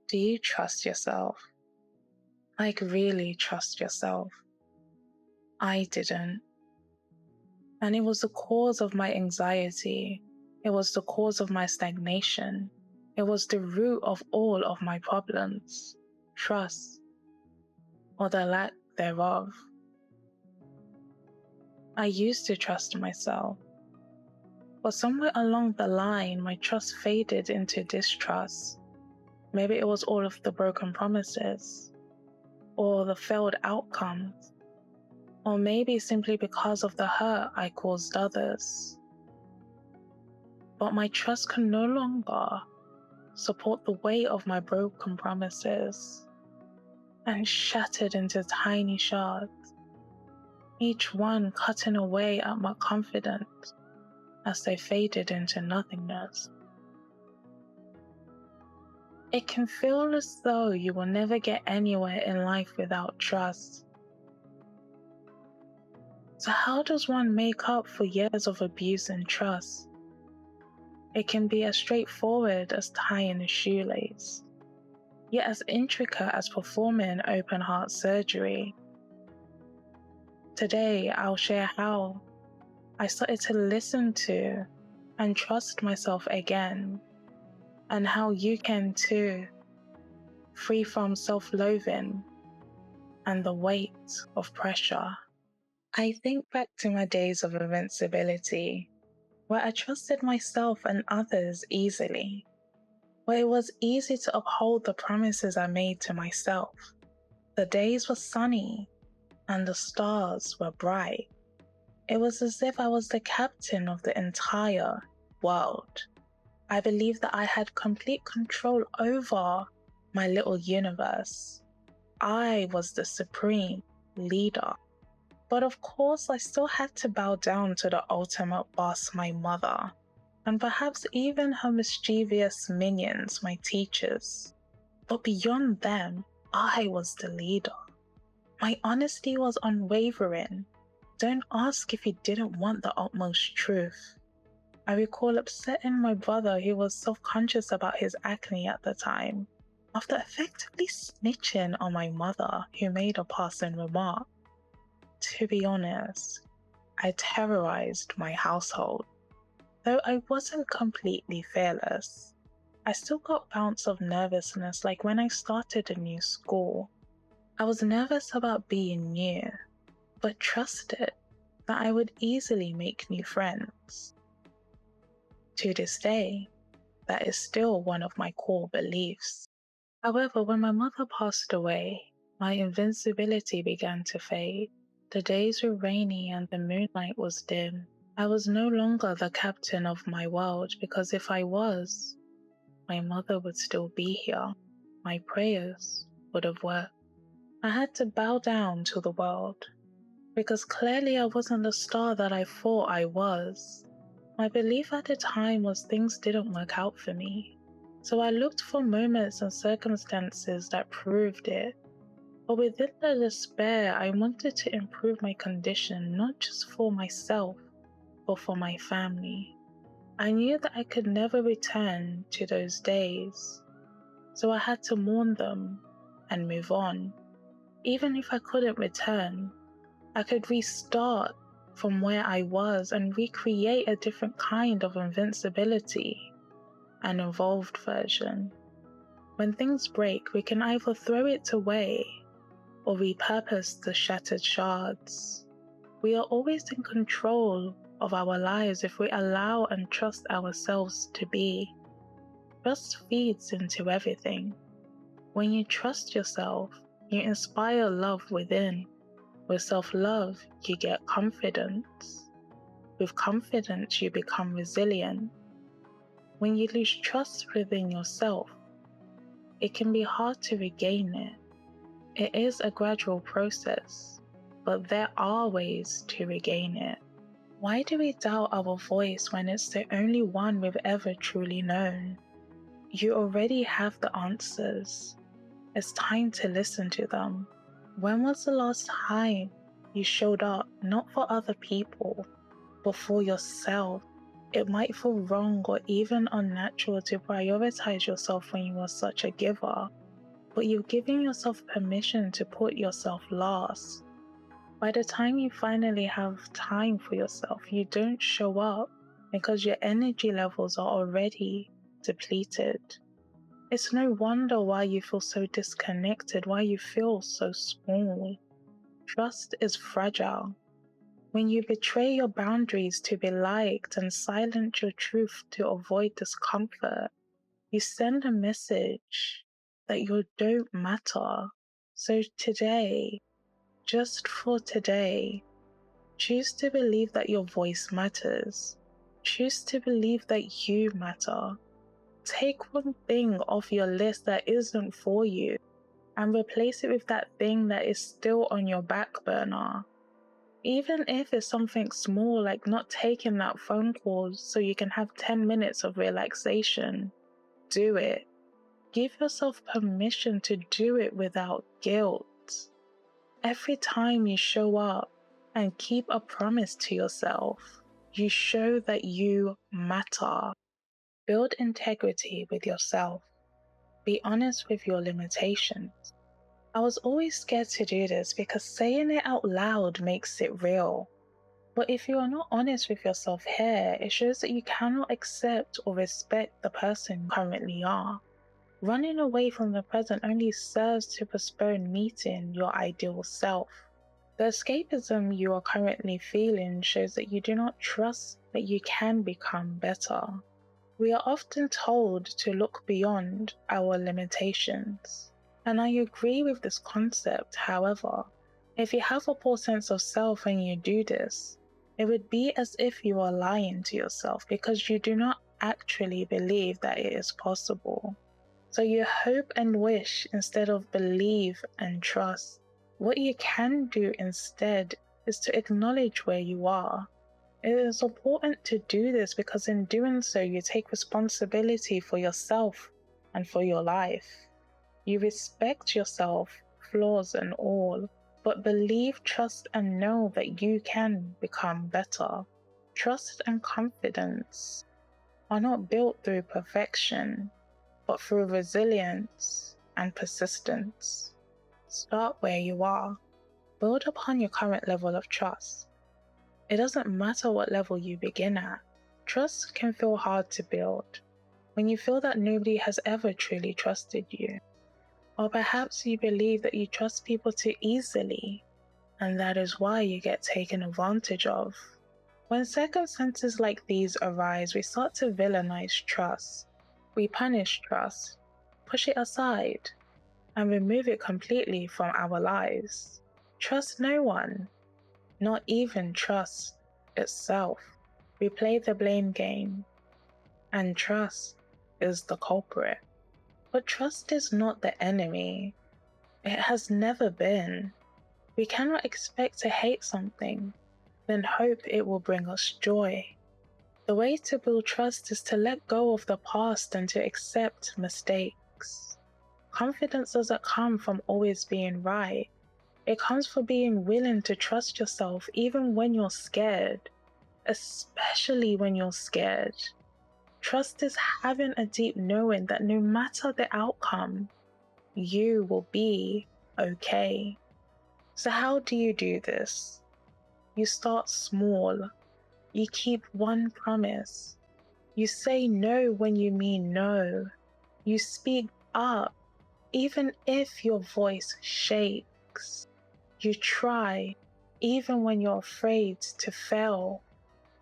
Do you trust yourself? Like, really trust yourself? I didn't. And it was the cause of my anxiety. It was the cause of my stagnation. It was the root of all of my problems. Trust, or the lack thereof. I used to trust myself, but somewhere along the line, my trust faded into distrust. Maybe it was all of the broken promises, or the failed outcomes, or maybe simply because of the hurt I caused others. But my trust can no longer support the weight of my broken promises, and shattered into tiny shards, each one cutting away at my confidence as they faded into nothingness. It can feel as though you will never get anywhere in life without trust. So how does one make up for years of abuse and trust? It can be as straightforward as tying a shoelace, yet as intricate as performing open heart surgery. Today, I'll share how I started to listen to and trust myself again, and how you can too, free from self-loathing and the weight of pressure. I think back to my days of invincibility, where I trusted myself and others easily, where it was easy to uphold the promises I made to myself. The days were sunny and the stars were bright. It was as if I was the captain of the entire world. I believed that I had complete control over my little universe. I was the supreme leader. But of course, I still had to bow down to the ultimate boss, my mother, and perhaps even her mischievous minions, my teachers. But beyond them, I was the leader. My honesty was unwavering. Don't ask if he didn't want the utmost truth. I recall upsetting my brother, who was self-conscious about his acne at the time, after effectively snitching on my mother, who made a passing remark. To be honest, I terrorized my household. Though I wasn't completely fearless, I still got bouts of nervousness, like when I started a new school. I was nervous about being new, but trusted that I would easily make new friends. To this day, that is still one of my core beliefs. However, when my mother passed away, my invincibility began to fade. The days were rainy and the moonlight was dim. I was no longer the captain of my world, because if I was, my mother would still be here. My prayers would have worked. I had to bow down to the world, because clearly I wasn't the star that I thought I was. My belief at the time was things didn't work out for me, so I looked for moments and circumstances that proved it. But within the despair, I wanted to improve my condition, not just for myself, but for my family. I knew that I could never return to those days, so I had to mourn them and move on. Even if I couldn't return, I could restart from where I was and recreate a different kind of invincibility, an evolved version. When things break, we can either throw it away or repurpose the shattered shards. We are always in control of our lives if we allow and trust ourselves to be. Trust feeds into everything. When you trust yourself, you inspire love within. With self-love, you get confidence. With confidence, you become resilient. When you lose trust within yourself, it can be hard to regain it. It is a gradual process, but there are ways to regain it. Why do we doubt our voice when it's the only one we've ever truly known? You already have the answers. It's time to listen to them. When was the last time you showed up not for other people, but for yourself? It might feel wrong or even unnatural to prioritize yourself when you are such a giver, but you're giving yourself permission to put yourself last. By the time you finally have time for yourself, you don't show up because your energy levels are already depleted. It's no wonder why you feel so disconnected, why you feel so small. Trust is fragile. When you betray your boundaries to be liked and silence your truth to avoid discomfort, you send a message that you don't matter. So today, just for today, choose to believe that your voice matters. Choose to believe that you matter. Take one thing off your list that isn't for you and replace it with that thing that is still on your back burner. Even if it's something small like not taking that phone call so you can have 10 minutes of relaxation, do it. Give yourself permission to do it without guilt. Every time you show up and keep a promise to yourself, you show that you matter. Build integrity with yourself. Be honest with your limitations. I was always scared to do this because saying it out loud makes it real. But if you are not honest with yourself here, it shows that you cannot accept or respect the person you currently are. Running away from the present only serves to postpone meeting your ideal self. The escapism you are currently feeling shows that you do not trust that you can become better. We are often told to look beyond our limitations. And I agree with this concept. However, if you have a poor sense of self when you do this, it would be as if you are lying to yourself because you do not actually believe that it is possible. So you hope and wish instead of believe and trust. What you can do instead is to acknowledge where you are. It is important to do this because in doing so, you take responsibility for yourself and for your life. You respect yourself, flaws and all, but believe, trust, and know that you can become better. Trust and confidence are not built through perfection, but through resilience and persistence. Start where you are. Build upon your current level of trust. It doesn't matter what level you begin at. Trust can feel hard to build when you feel that nobody has ever truly trusted you. Or perhaps you believe that you trust people too easily, and that is why you get taken advantage of. When circumstances like these arise, we start to villainize trust. We punish trust, push it aside, and remove it completely from our lives. Trust no one, not even trust itself. We play the blame game, and trust is the culprit. But trust is not the enemy. It has never been. We cannot expect to hate something, then hope it will bring us joy. The way to build trust is to let go of the past and to accept mistakes. Confidence doesn't come from always being right. It comes from being willing to trust yourself even when you're scared, especially when you're scared. Trust is having a deep knowing that no matter the outcome, you will be okay. So how do you do this? You start small. You keep one promise. You say no when you mean no. You speak up, even if your voice shakes. You try, even when you're afraid to fail.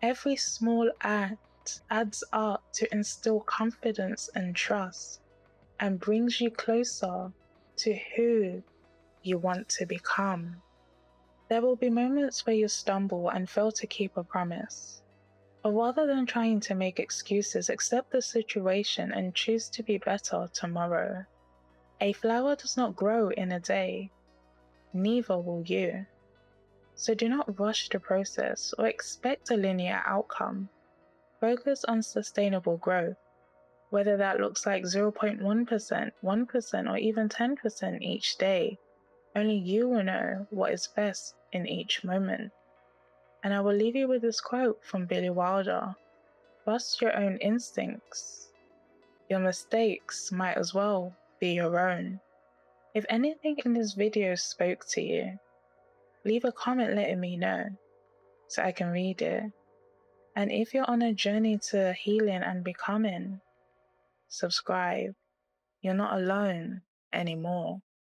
Every small act adds up to instill confidence and trust and brings you closer to who you want to become. There will be moments where you stumble and fail to keep a promise. But rather than trying to make excuses, accept the situation and choose to be better tomorrow. A flower does not grow in a day, neither will you. So do not rush the process or expect a linear outcome. Focus on sustainable growth, whether that looks like 0.1%, 1%, or even 10% each day. Only you will know what is best in each moment. And I will leave you with this quote from Billy Wilder. Trust your own instincts. Your mistakes might as well be your own. If anything in this video spoke to you, leave a comment letting me know so I can read it. And if you're on a journey to healing and becoming, subscribe. You're not alone anymore.